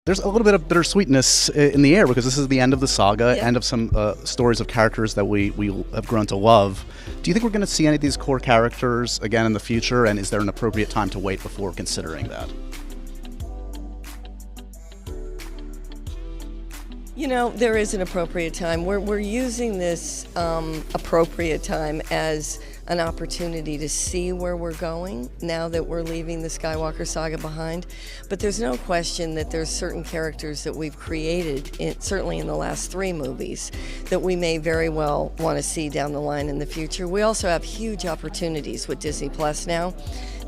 There's a little bit of bittersweetness in the air because this is the end of the saga, Yeah. end of some stories of characters that we have grown to love. Do you think we're going to see any of these core characters again in the future, and is there an appropriate time to wait before considering that? You know, there is an appropriate time. We're using this appropriate time as an opportunity to see where we're going now that we're leaving the Skywalker saga behind. But there's no question that there's certain characters that we've created, certainly in the last 3 movies, that we may very well want to see down the line in the future. We also have huge opportunities with Disney Plus now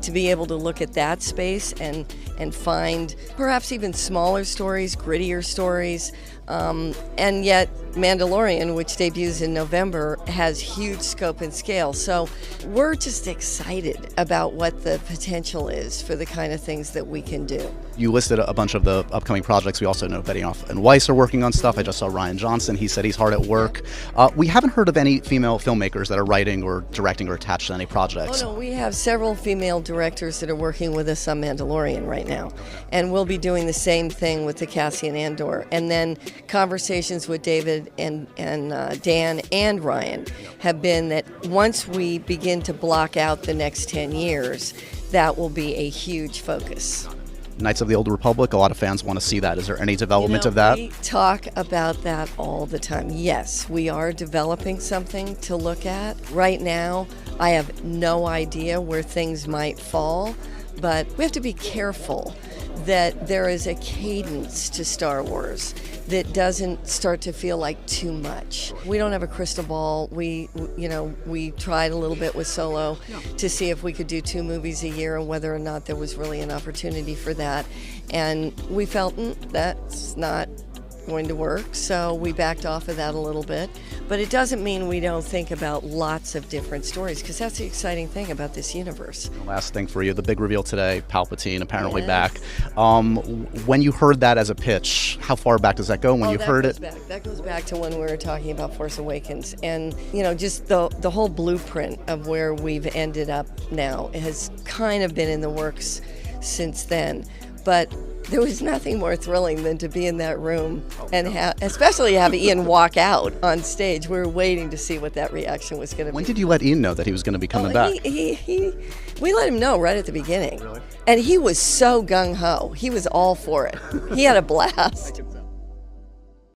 to be able to look at that space and find perhaps even smaller stories, grittier stories, and yet Mandalorian, which debuts in November, has huge scope and scale. So we're just excited about what the potential is for the kind of things that we can do. You listed a bunch of the upcoming projects. We also know Benioff and Weiss are working on stuff. I just saw Rian Johnson. He said he's hard at work. We haven't heard of any female filmmakers that are writing or directing or attached to any projects. Oh no, we have several female directors that are working with us on Mandalorian right now. And we'll be doing the same thing with the Cassian Andor. And then conversations with David and Dan and Ryan have been that once we begin to block out the next 10 years, that will be a huge focus. Knights of the Old Republic, a lot of fans want to see that. Is there any development of that? We talk about that all the time. Yes, we are developing something to look at. Right now, I have no idea where things might fall, but we have to be careful that there is a cadence to Star Wars that doesn't start to feel like too much. We don't have a crystal ball. We tried a little bit with Solo to see if we could do 2 movies a year and whether or not there was really an opportunity for that. And we felt that's not going to work, so we backed off of that a little bit. But it doesn't mean we don't think about lots of different stories, because that's the exciting thing about this universe. Last thing for you, the big reveal today, Palpatine apparently Yes. back. When you heard that as a pitch, how far back does that go when you heard it? That goes back to when we were talking about Force Awakens. And, just the whole blueprint of where we've ended up now has kind of been in the works since then. But there was nothing more thrilling than to be in that room and especially have Ian walk out on stage. We were waiting to see what that reaction was going to be. When did you let Ian know that he was going to be coming back? We let him know right at the beginning. Really? And he was so gung-ho. He was all for it. He had a blast.